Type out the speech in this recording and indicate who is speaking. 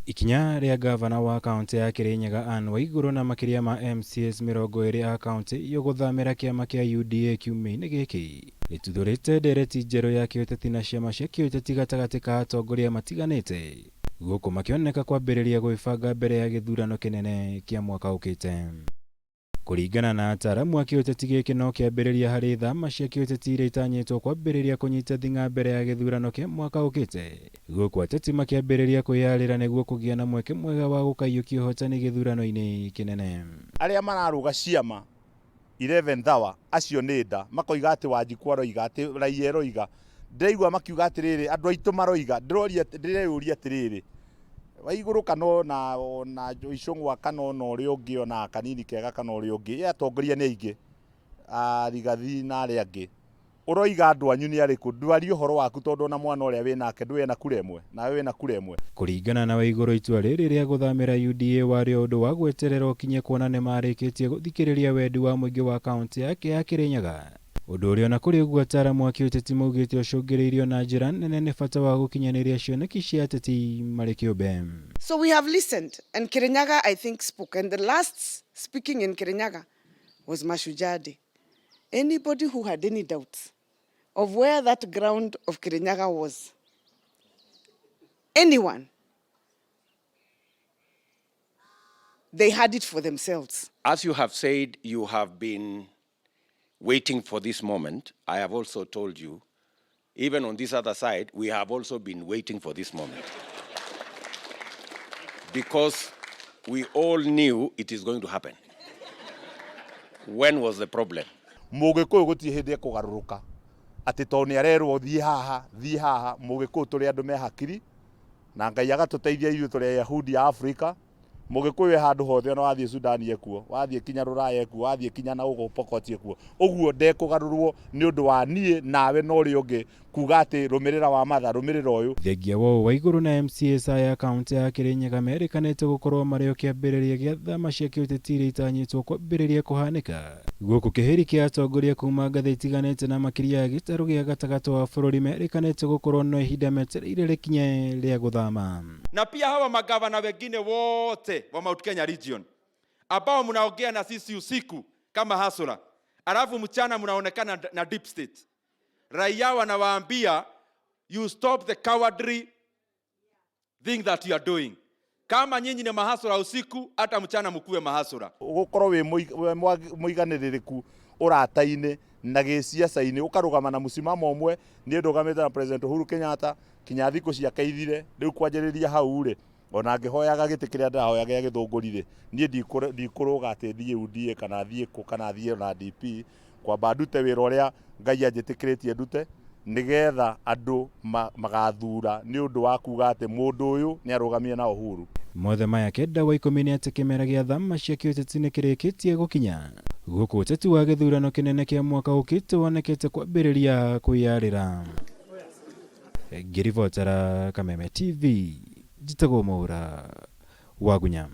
Speaker 1: Ikinya ria gavana wa kaunti ya Kirinyaga Anne Waiguru na makiria ma MCS 20 a kaunti yoguthamira kiama kia UDA kiumia-ini giki rituthurite ndereti njeru ya kiuteti na ciama cia kiuteti gatagati ka atongoria matiganite guku makioneka kwambiriria gwibanga mbere ya githurano kinene kia mwaka ukite. Kuringana na ataramu a kiuteti giki no kiambiriria hari thama cia kiuteti iria itanyitwo kwambiriria kunyita thinga mbere ya githurano kia mwaka ukite, guku ateti makiambiriria kwiyarira niguo kugia na mweke mwega wa gukaiyukia uhotani githurano-ini kinene.
Speaker 2: Aria mararuga ciama 11th hour acio ni nda makoiga ati Wanjiku aroiga ati Raia aroiga, ndiraigua makiuga atiriri andu aitu maroiga, ndireuria atiriri Waiguru kana na Icung'wa kana uria ungi ona kanini kega kana uria ungi atongoria ni aingi Rigathi na aria angi uroiga andu anyu ni ariku ndwari uhoro waku tondu na mwana uria winake ndwe na kura imwe nawe wina kura imwe.
Speaker 1: Kuringana na Waiguru itua riri ria guthamira UDA wario undu wa gweterera ukinye kuona ni marikitie guthikiriria wendi wa muingi wa kaunti yake ya Kirinyaga, undu uria na kuri uguo ataramu a kiuteti maugite ucungiriirio na njira nene ni bata wa gukinyaniria cioneki cia ateti mari kiumbe.
Speaker 3: So we have listened, and Kirinyaga, I think, spoke. And the last speaking in Kirinyaga was Mashujaa Day. Anybody who had any doubts of where that ground of Kirinyaga was, anyone, they had it for themselves.
Speaker 4: As you have said, you have been waiting for this moment. I have also told you, even on this other side, we have also been waiting for this moment. Because we all knew it is going to happen. When was the problem?
Speaker 2: Mugikuyu guti hindi ekugaruruka ati to ni arerwo thie haha Mugikuyu turi andu me hakiri na Ngai agatuteithia ithu turi Yahudi a Africa. Mugikuyu handu hothe ona wathie Sudan ekuo, wathie kinya Ruraya ekuo, wathie kinya na ugo Pokot ekuo. Uguo ndekugarurwo ni undu wa nie nawe no ri ungi kuga ati rumirira wa matha rumirira uyu.
Speaker 1: Thengia wo Waiguru na MCS ya kaunti ya Kirinyaga merikanite gukorwo mario kiambiriria gia thama cia kiuteti iria itanyitwo kwambiriria kuhanika guku kihiri kia atongoria kuma ngathĩ itiganite na makiria ya gitaru gia gatagati wa bururi merikanite gukorwo no ihinda metereire rikinye ria guthama.
Speaker 5: Na pia hawa magavana wengine wote wa Mount Kenya region ambao mnaongea na sisi usiku kama hasura, alafu mchana mnaonekana na deep state. Raia wanawaambia you stop the cowardly thing that you are doing. Kama nyinyi ni mahasura usiku, hata mchana mkuwe mahasura.
Speaker 2: Gukorwo wi muiganiririku urata-ini na giciaca-ini ukarugama na musimamo umwe ni ndugamite na President Uhuru Kenyatta kinya thiku ciake ithire riu kwanjiriria hau ri ona ngihoyaga giti kiria ndahoyaga ya githungurire nie ndikuruga ati thie UDA kana thie ku kana thie na DP kwamba ndute wira uria Ngai anjitikiritie ndute nigetha andu magathura ni undu wa kuga ati mundu uyu ni arugamie na Uhuru.
Speaker 1: Mothe maya kenda wa ikumi ni ati kimera gia thama cia kiuteti ni kirikitie gukinya guku uteti wa githurano kinene kia mwaka ukite wonekete kwambiriria kwiyarira. Ngirivotera Kameme TV, Njitagwo Mwaura, Wagunya.